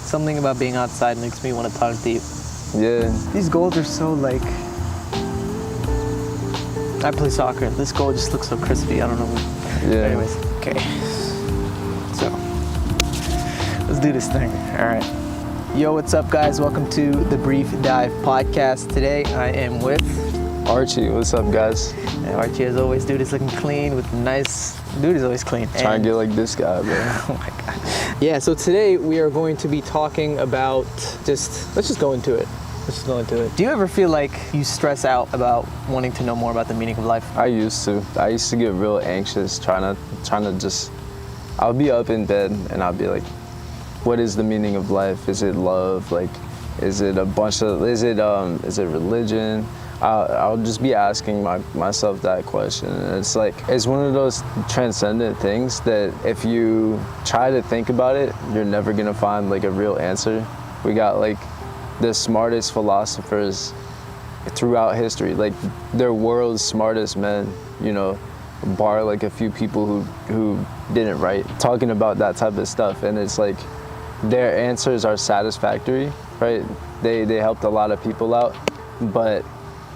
Something about being outside makes me want to talk deep. Yeah. These goals are so like... I play soccer. This goal just looks so crispy. I don't know. Yeah. Anyways, okay. So, let's do this thing. All right. Yo, what's up, guys? Welcome to the Brief Dive podcast. Today, I am with... Archie, what's up, guys? And Archie, as always, dude is looking clean with nice... Dude is always clean. Trying to get like this guy, bro. Oh my God. Yeah, so today we are going to be talking about let's just go into it. Do you ever feel like you stress out about wanting to know more about the meaning of life? I used to get real anxious trying to just, I'll be up in bed and I'll be like, what is the meaning of life? Is it love? Like, is it religion? I'll just be asking myself that question. And it's like, it's one of those transcendent things that if you try to think about it, you're never gonna find like a real answer. We got like the smartest philosophers throughout history, like they're world's smartest men, you know, bar like a few people who didn't write, talking about that type of stuff. And it's like, their answers are satisfactory, right? They helped a lot of people out, but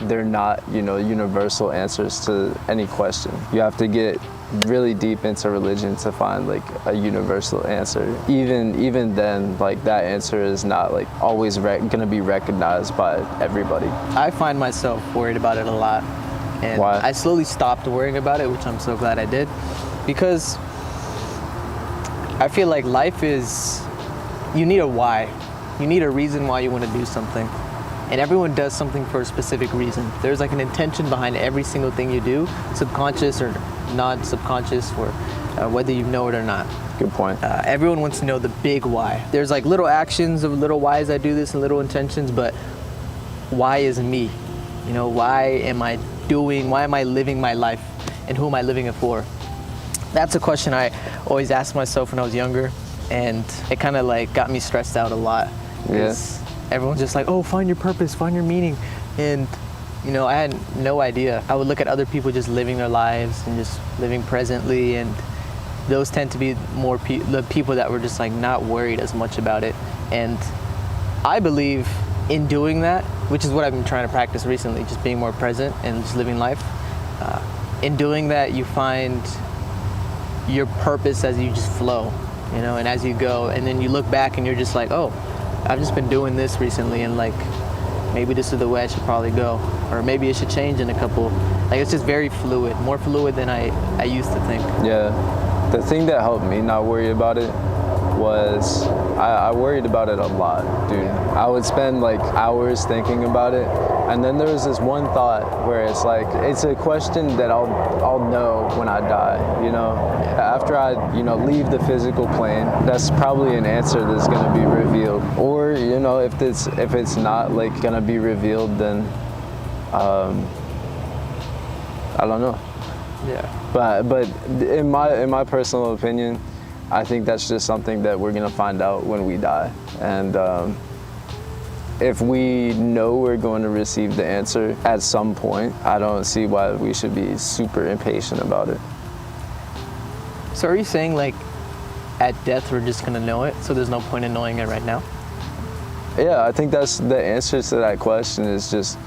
they're not, you know, universal answers to any question. You have to get really deep into religion to find like a universal answer. Even then, like that answer is not like always gonna be recognized by everybody. I find myself worried about it a lot. And why? I slowly stopped worrying about it, which I'm so glad I did, because I feel like life is, you need a why. You need a reason why you want to do something. And everyone does something for a specific reason. There's like an intention behind every single thing you do, subconscious or non-subconscious, or whether you know it or not. Good point. Everyone wants to know the big why. There's like little actions of little whys I do this and little intentions, but why is me? You know, why am I living my life, and who am I living it for? That's a question I always asked myself when I was younger, and it kind of like got me stressed out a lot. Yes. Everyone's just like, oh, find your purpose, find your meaning. And, you know, I had no idea. I would look at other people just living their lives and just living presently, and those tend to be more the people that were just like not worried as much about it. And I believe in doing that, which is what I've been trying to practice recently, just being more present and just living life. In doing that, you find your purpose as you just flow, you know, and as you go, and then you look back and you're just like, oh, I've just been doing this recently, and like maybe this is the way I should probably go, or maybe it should change in a couple. Like, it's just very fluid, more fluid than I used to think. Yeah, the thing that helped me not worry about it was I worried about it a lot, dude. I would spend like hours thinking about it, and then there was this one thought where it's like, it's a question that I'll know when I die, you know? After I, you know, leave the physical plane, that's probably an answer that's gonna be revealed. Or, you know, if it's not like gonna be revealed, then I don't know. Yeah. But in my personal opinion, I think that's just something that we're gonna find out when we die. And if we know we're going to receive the answer at some point, I don't see why we should be super impatient about it. So are you saying like at death we're just gonna know it, so there's no point in knowing it right now? Yeah, I think that's the answer to that question, is just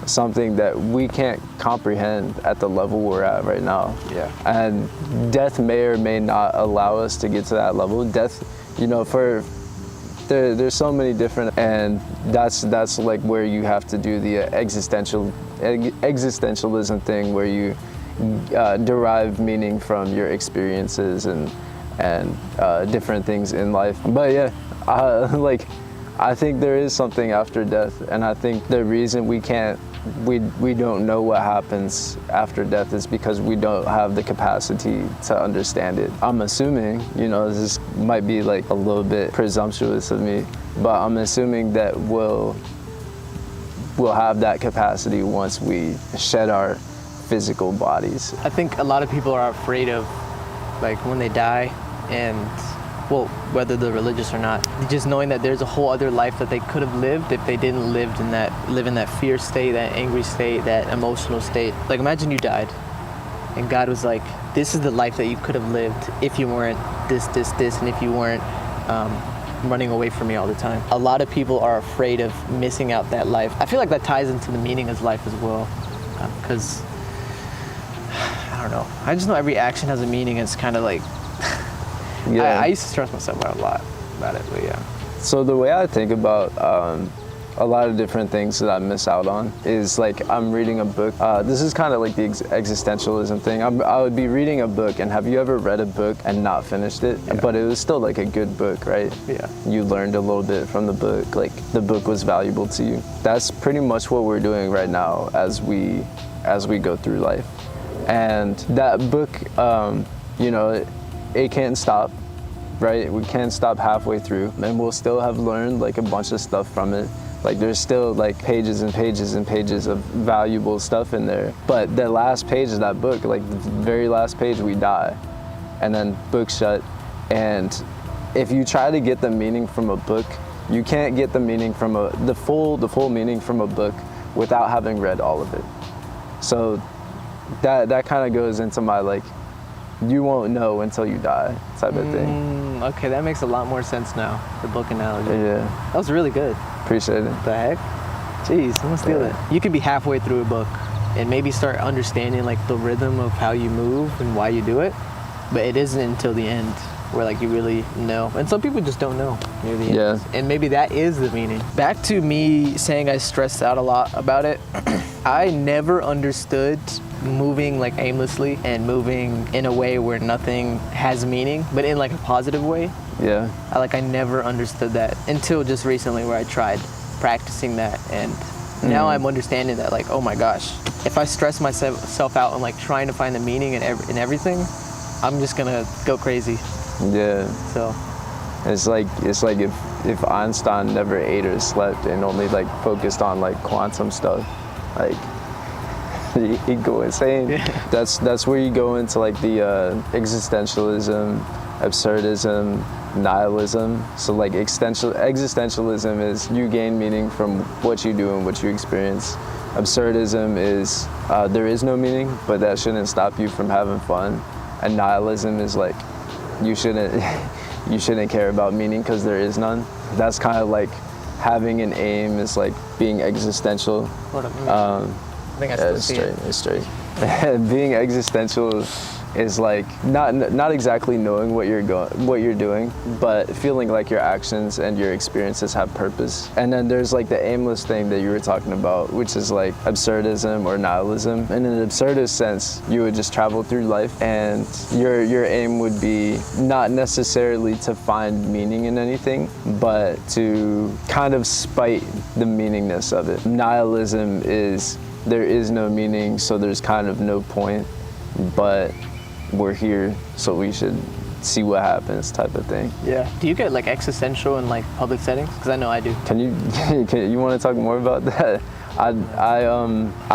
something that we can't comprehend at the level we're at right now. Yeah. And death may or may not allow us to get to that level. Death, you know, there's so many different, and that's like where you have to do the existentialism thing, where you derive meaning from your experiences and different things in life. But yeah, I think there is something after death, and I think the reason we don't know what happens after death is because we don't have the capacity to understand it. I'm assuming, you know, this might be like a little bit presumptuous of me, but I'm assuming that we'll have that capacity once we shed our physical bodies. I think a lot of people are afraid of like when they die, and well, whether they're religious or not, just knowing that there's a whole other life that they could have lived if they didn't live in that fear state, that angry state, that emotional state. Like, imagine you died and God was like, this is the life that you could have lived if you weren't this, and if you weren't running away from me all the time. A lot of people are afraid of missing out that life. I feel like that ties into the meaning of life as well, because I don't know. I just know every action has a meaning. It's kind of like Yeah. I used to stress myself out a lot about it, but yeah. So the way I think about a lot of different things that I miss out on is like I'm reading a book. This is kind of like the existentialism thing. I would be reading a book, and have you ever read a book and not finished it? Yeah. But it was still like a good book, right? Yeah. You learned a little bit from the book, like the book was valuable to you. That's pretty much what we're doing right now as we go through life. And that book, you know, it can't stop. Right? We can't stop halfway through, and we'll still have learned like a bunch of stuff from it. Like there's still like pages and pages and pages of valuable stuff in there. But the last page of that book, like the very last page, we die, and then book shut. And if you try to get the meaning from a book, you can't get the meaning from the full meaning from a book without having read all of it. So that kind of goes into my like, you won't know until you die type of thing. Okay, that makes a lot more sense now, the book analogy. Yeah, That was really good. appreciate it. The heck? Jeez, I'm gonna steal Yeah. it. You could be halfway through a book and maybe start understanding like the rhythm of how you move and why you do it, but it isn't until the end where like you really know. And some people just don't know near the end. Yeah. And maybe that is the meaning. Back to me saying I stressed out a lot about it. I never understood moving like aimlessly and moving in a way where nothing has meaning, but in like a positive way. Yeah. I never understood that until just recently where I tried practicing that, and now I'm understanding that like, oh my gosh, if I stress myself out and like trying to find the meaning in everything, I'm just gonna go crazy. Yeah. So It's like if Einstein never ate or slept and only like focused on like quantum stuff, like he'd go insane. Yeah. That's where you go into like the existentialism, absurdism, nihilism. So like existentialism is you gain meaning from what you do and what you experience. Absurdism is there is no meaning, but that shouldn't stop you from having fun. And nihilism is like you shouldn't care about meaning because there is none. That's kind of like having an aim is like being existential. what I think I still It's see straight. it. It's straight. Being existential is like not exactly knowing what you're doing, but feeling like your actions and your experiences have purpose. And then there's like the aimless thing that you were talking about, which is like absurdism or nihilism. And in an absurdist sense, you would just travel through life, and your aim would be not necessarily to find meaning in anything, but to kind of spite the meaningness of it. Nihilism is there is no meaning, so there's kind of no point, but we're here, so we should see what happens type of thing. Yeah. Do you get like existential in like public settings? Because I know I do. Can you want to talk more about that? I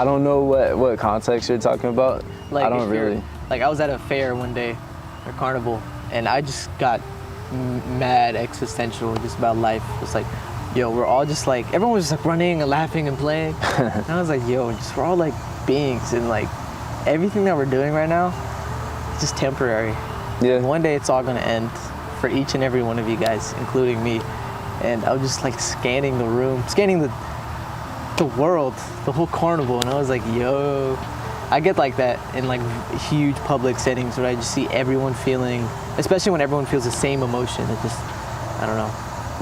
don't know what context you're talking about. Like I don't if you're- really. Like I was at a fair one day, or carnival, and I just got mad existential just about life. It's like, yo, we're all just like, everyone was just like running and laughing and playing. And I was like, yo, we're all like beings, and like everything that we're doing right now, it's just temporary. Yeah. And one day it's all gonna end for each and every one of you guys, including me. And I was just like scanning the room, scanning the world, the whole carnival, and I was like, yo, I get like that in like huge public settings where I just see everyone feeling, especially when everyone feels the same emotion. It just, I don't know.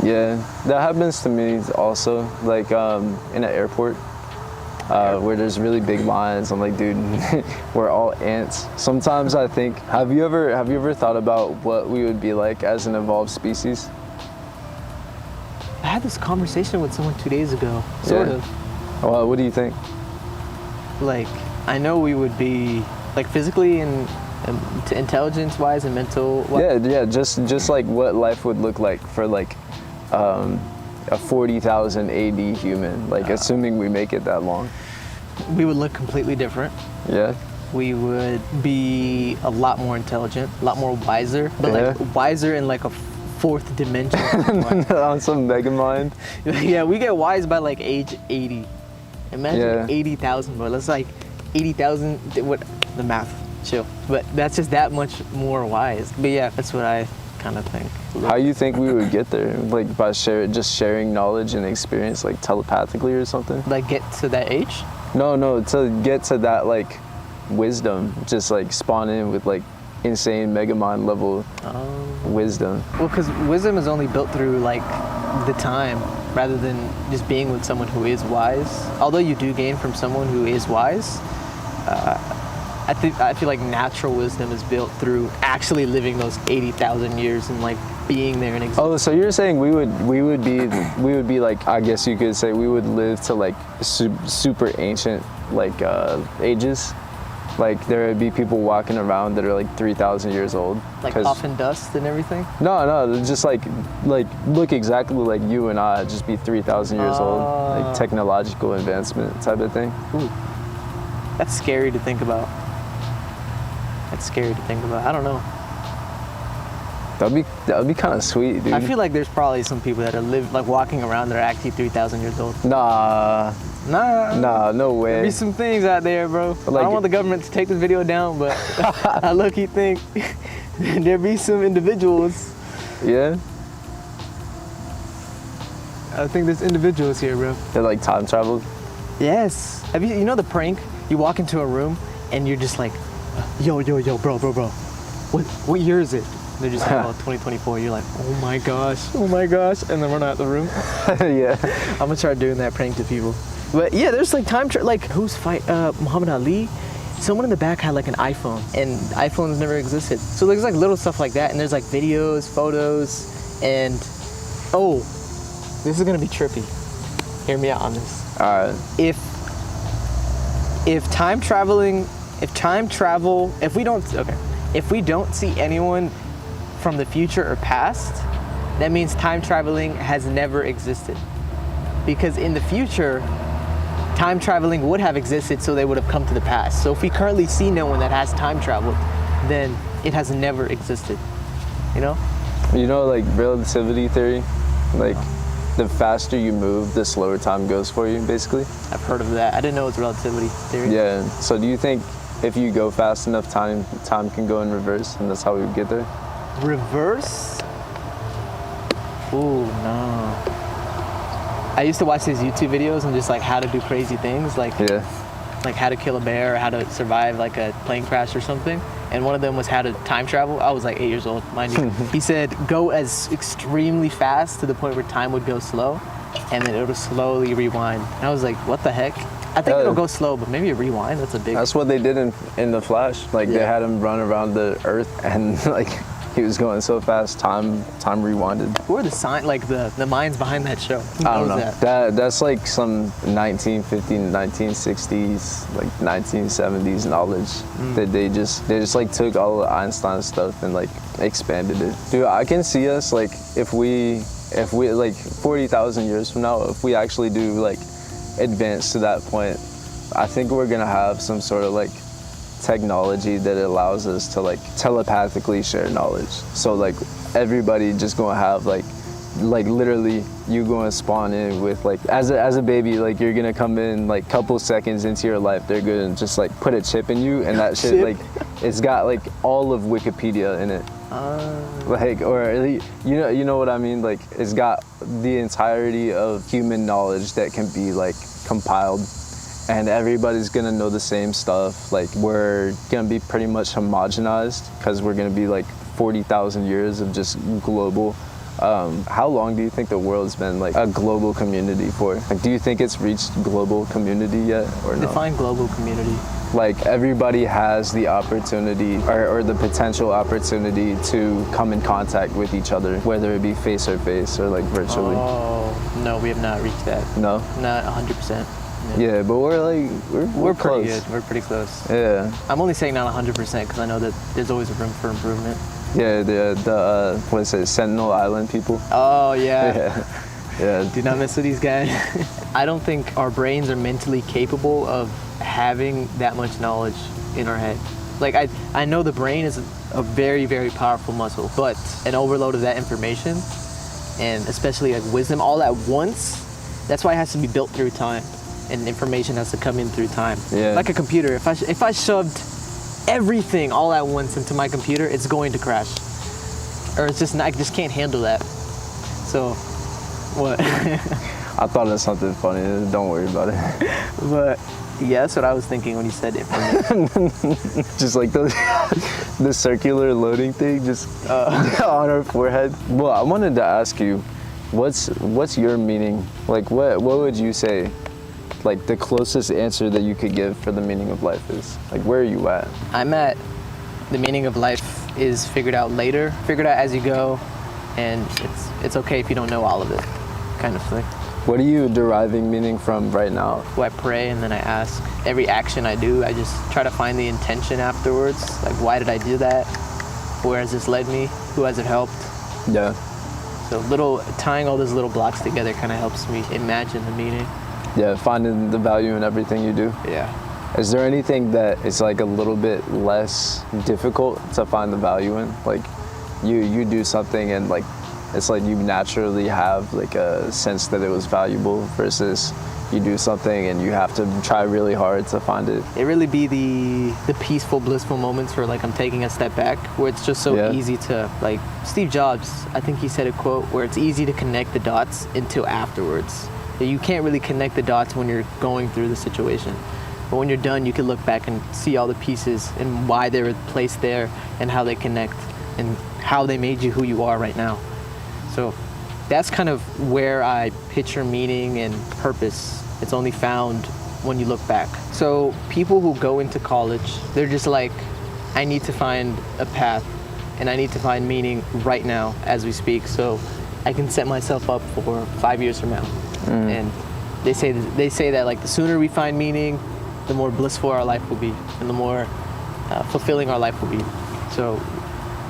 Yeah, that happens to me also, like in an airport where there's really big lines. I'm like, dude, we're all ants. Sometimes I think, have you ever thought about what we would be like as an evolved species? I had this conversation with someone 2 days ago, sort Yeah. of. Well, what do you think? Like, I know we would be, like physically and intelligence-wise and mental. Yeah, just like what life would look like for like a 40,000 AD human, like assuming we make it that long. We would look completely different. Yeah. We would be a lot more intelligent, a lot more wiser, but Yeah. like wiser in like a fourth dimension. On some mega mind. Yeah, we get wise by like age 80. Imagine Yeah. 80,000, bro. That's like 80,000. What the math? Chill. But that's just that much more wise. But yeah, that's what I kind of thing. How you think we would get there? Like by just sharing knowledge and experience, like telepathically or something? Like get to that age? No, to get to that like wisdom, just like spawn in with like insane mega mind level wisdom. Well, because wisdom is only built through like the time rather than just being with someone who is wise. Although you do gain from someone who is wise, I feel like natural wisdom is built through actually living those 80,000 years and like being there and existing. Oh, so you're saying we would be like, I guess you could say we would live to like super ancient like ages. Like there would be people walking around that are like 3,000 years old. Like off in dust and everything? No, just like look exactly like you and I, just be 3,000 years old. Like technological advancement type of thing. Ooh. That's scary to think about. I don't know. That'd be kind of sweet, dude. I feel like there's probably some people that are walking around that are actually 3,000 years old. Nah, no way. There'd be some things out there, bro. I don't want the government to take this video down, but I low-key think there'd be some individuals. Yeah? I think there's individuals here, bro. They're like time traveled? Yes. Have you know the prank? You walk into a room and you're just like, yo, bro. What year is it? They're just like, oh, 2024. You're like, oh my gosh, and then run out the room. Yeah. I'm gonna start doing that prank to people. But yeah, there's like like who's Muhammad Ali? Someone in the back had like an iPhone, and iPhones never existed. So there's like little stuff like that, and there's like videos, photos, and oh, this is gonna be trippy. Hear me out on this. All right. If we don't see anyone from the future or past, that means time traveling has never existed. Because in the future, time traveling would have existed, so they would have come to the past. So if we currently see no one that has time traveled, then it has never existed, you know? You know, like relativity theory, like the faster you move, the slower time goes for you, basically. I've heard of that. I didn't know it was relativity theory. Yeah, so do you think if you go fast enough, time can go in reverse, and that's how we would get there? Reverse? Ooh, no. I used to watch these YouTube videos and just like how to do crazy things, like how to kill a bear or how to survive like a plane crash or something. And one of them was how to time travel. I was like 8 years old, mind you. He said go as extremely fast to the point where time would go slow, and then it would slowly rewind. And I was like, what the heck? I think it'll go slow, but maybe a rewind. That's what they did in The Flash. Like they had him run around the Earth, and like he was going so fast, time rewinded. Who are the minds behind that show? I don't know. That's like some 1950s, 1960s, like 1970s knowledge that they just like took all of Einstein's stuff and like expanded it. Dude, I can see us like if we like 40,000 years from now, if we actually do like advance to that point, I think we're gonna have some sort of like technology that allows us to like telepathically share knowledge. So like everybody just gonna have like literally you gonna spawn in with like as a baby, like you're gonna come in like couple seconds into your life, they're gonna just like put a chip in you, and that shit like it's got like all of Wikipedia in it. Like, or you know what I mean? Like it's got the entirety of human knowledge that can be like compiled, and everybody's gonna know the same stuff. Like we're gonna be pretty much homogenized because we're gonna be like 40,000 years of just global. How long do you think the world's been like a global community for? Like, do you think it's reached global community yet, or no? Define global community. Like everybody has the opportunity or the potential opportunity to come in contact with each other, whether it be face or face or like virtually. Oh, no, we have not reached that. No? Not 100%. Yeah, but we're pretty close. good. We're pretty close. Yeah. I'm only saying not 100% because I know that there's always room for improvement. Yeah, the what is it, Sentinel Island people? Oh, yeah. Yeah. Do not mess with these guys. I don't think our brains are mentally capable of having that much knowledge in our head. Like I know the brain is a very, very powerful muscle, but an overload of that information, and especially like wisdom all at once, that's why it has to be built through time, and information has to come in through time. Yeah. Like a computer, if I shoved everything all at once into my computer, it's going to crash. or it's just not, I just can't handle that. So, what? I thought of something funny. Don't worry about it. But yeah, that's what I was thinking when you said it for me. Just like the circular loading thing, just on our forehead. Well, I wanted to ask you, what's your meaning? Like, what would you say, like the closest answer that you could give for the meaning of life is? Like, where are you at? I'm at the meaning of life is figured out later, figured out as you go, and it's okay if you don't know all of it, kind of thing. What are you deriving meaning from right now? I pray and then I ask. Every action I do, I just try to find the intention afterwards. Like, why did I do that? Where has this led me? Who has it helped? Yeah. So tying all those little blocks together kind of helps me imagine the meaning. Yeah, finding the value in everything you do. Yeah. Is there anything that is like a little bit less difficult to find the value in? Like, you do something and like, it's like you naturally have like a sense that it was valuable versus you do something and you have to try really hard to find it. It really be the peaceful, blissful moments where like I'm taking a step back, where it's just so easy to, like Steve Jobs, I think he said a quote where it's easy to connect the dots until afterwards. You can't really connect the dots when you're going through the situation. But when you're done, you can look back and see all the pieces and why they were placed there and how they connect and how they made you who you are right now. So that's kind of where I picture meaning and purpose. It's only found when you look back. So people who go into college, they're just like, I need to find a path and I need to find meaning right now as we speak, so I can set myself up for 5 years from now. And they say that like the sooner we find meaning, the more blissful our life will be and the more fulfilling our life will be. So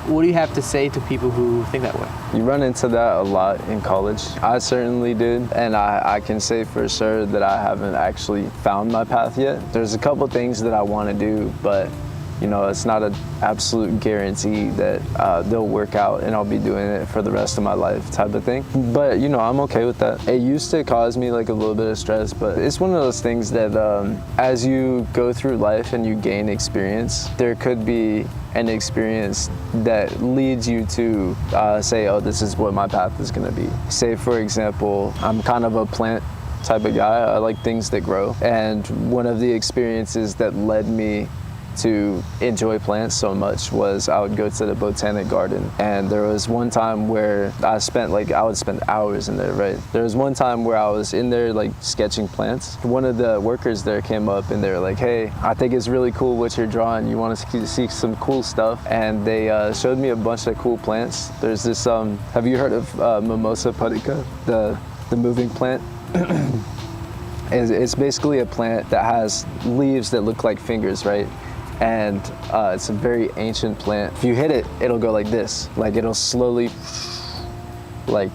what do you have to say to people who think that way? You run into that a lot in college. I certainly did, and I can say for sure that I haven't actually found my path yet. There's a couple things that I want to do, but you know, it's not an absolute guarantee that they'll work out and I'll be doing it for the rest of my life type of thing. But you know, I'm okay with that. It used to cause me like a little bit of stress, but it's one of those things that as you go through life and you gain experience, there could be an experience that leads you to say, oh, this is what my path is gonna be. Say for example, I'm kind of a plant type of guy. I like things that grow. And one of the experiences that led me to enjoy plants so much was I would go to the botanic garden, and there was one time where I would spend hours in there, right? There was one time where I was in there like sketching plants. One of the workers there came up and they were like, hey, I think it's really cool what you're drawing. You want to see some cool stuff? And they showed me a bunch of cool plants. There's this, have you heard of Mimosa pudica, the moving plant? It's basically a plant that has leaves that look like fingers, right? And it's a very ancient plant. If you hit it, it'll go like this. Like it'll slowly like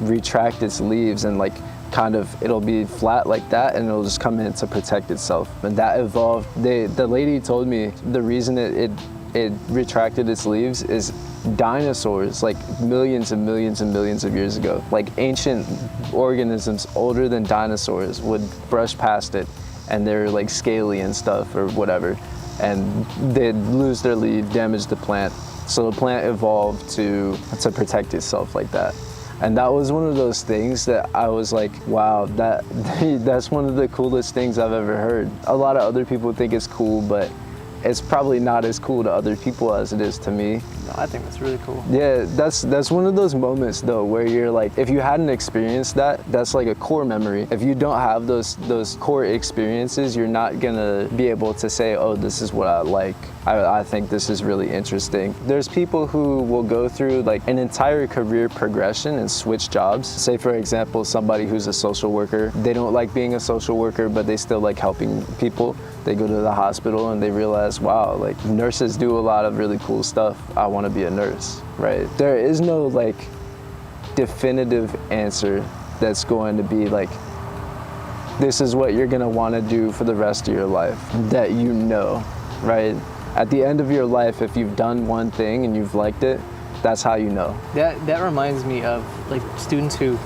retract its leaves and like kind of, it'll be flat like that and it'll just come in to protect itself. And that evolved. The lady told me the reason it retracted its leaves is dinosaurs, like millions and millions and millions of years ago, like ancient organisms older than dinosaurs would brush past it and they're like scaly and stuff or whatever. And they'd lose their leaf, damage the plant. So the plant evolved to protect itself like that. And that was one of those things that I was like, wow, that's one of the coolest things I've ever heard. A lot of other people think it's cool, but it's probably not as cool to other people as it is to me. No, I think that's really cool. Yeah, that's one of those moments though where you're like, if you hadn't experienced that, that's like a core memory. If you don't have those core experiences, you're not gonna be able to say, oh, this is what I like. I think this is really interesting. There's people who will go through like an entire career progression and switch jobs. Say for example, somebody who's a social worker, they don't like being a social worker, but they still like helping people. They go to the hospital and they realize, wow, like nurses do a lot of really cool stuff. I want to be a nurse, right? There is no like definitive answer that's going to be like, this is what you're gonna want to do for the rest of your life, that you know, right? At the end of your life, if you've done one thing and you've liked it, that's how you know. That reminds me of like students who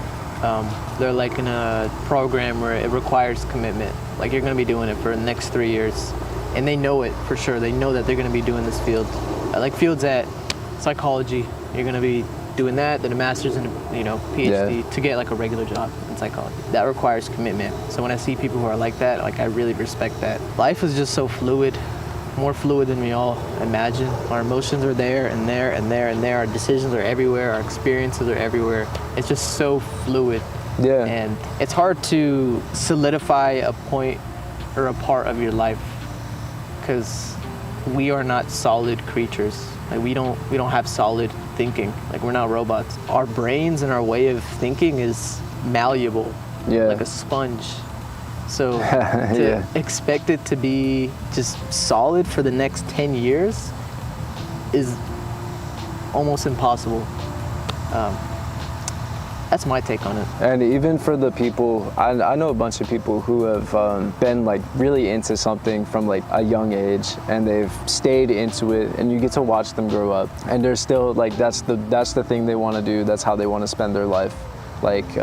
they're like in a program where it requires commitment. Like you're gonna be doing it for the next 3 years, and they know it for sure. They know that they're gonna be doing this field, like fields at psychology, You're gonna be doing that, then a master's and PhD to get like a regular job in psychology. That requires commitment. So when I see people who are like that, like I really respect that. Life is just so fluid, more fluid than we all imagine. Our emotions are there and there and there and there. Our decisions are everywhere. Our experiences are everywhere. It's just so fluid. Yeah. And it's hard to solidify a point or a part of your life because we are not solid creatures. Like we don't have solid thinking. Like we're not robots. Our brains and our way of thinking is malleable, like a sponge. So to expect it to be just solid for the next 10 years is almost impossible. That's my take on it. And even for the people, I know a bunch of people who have been like really into something from like a young age, and they've stayed into it, and you get to watch them grow up, and they're still like that's the thing they want to do. That's how they want to spend their life. Like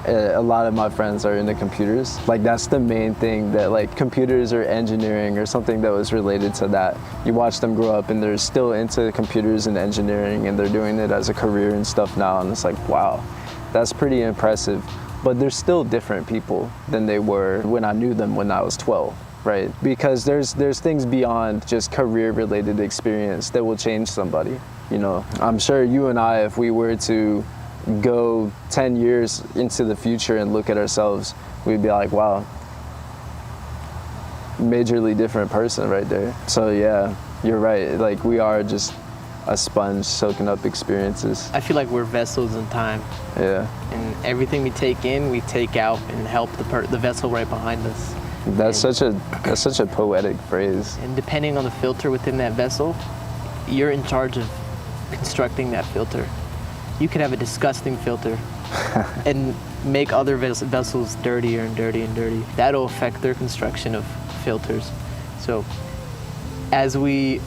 a lot of my friends are into computers. Like that's the main thing, that like computers or engineering or something that was related to that. You watch them grow up and they're still into computers and engineering, and they're doing it as a career and stuff now, and it's like, wow, that's pretty impressive. But they're still different people than they were when I knew them when I was 12, right? Because there's things beyond just career related experience that will change somebody. You know, I'm sure you and I, if we were to go 10 years into the future and look at ourselves, we'd be like, wow, majorly different person right there. So yeah, you're right. Like we are just a sponge soaking up experiences. I feel like we're vessels in time. Yeah. And everything we take in, we take out and help the vessel right behind us. That's such a poetic phrase. And depending on the filter within that vessel, you're in charge of constructing that filter. You could have a disgusting filter and make other vessels dirtier and dirty and dirty. That'll affect their construction of filters. So as we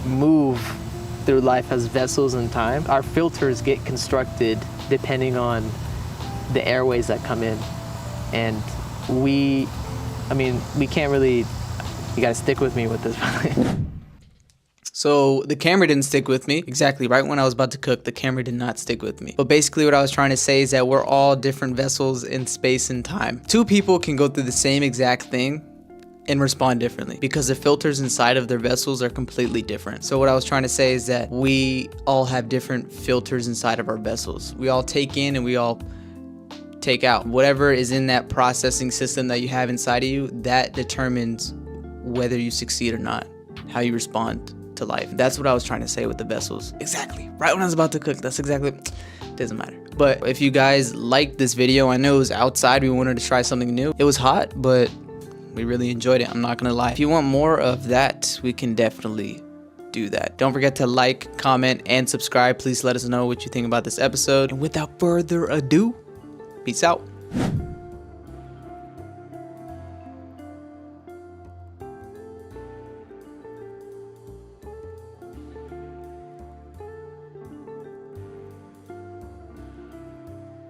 move through life as vessels in time, our filters get constructed depending on the airways that come in. And we can't really, you gotta stick with me with this. So the camera didn't stick with me. Exactly, right when I was about to cook, the camera did not stick with me. But basically what I was trying to say is that we're all different vessels in space and time. Two people can go through the same exact thing and respond differently because the filters inside of their vessels are completely different. So what I was trying to say is that we all have different filters inside of our vessels. We all take in and we all take out. Whatever is in that processing system that you have inside of you, that determines whether you succeed or not, how you respond to life. That's what I was trying to say with the vessels. Exactly. Right when I was about to cook. That's exactly, doesn't matter. But if you guys liked this video, I know it was outside. We wanted to try something new. It was hot, but we really enjoyed it. I'm not gonna lie. If you want more of that, we can definitely do that. Don't forget to like, comment, and subscribe. Please let us know what you think about this episode. And without further ado, peace out.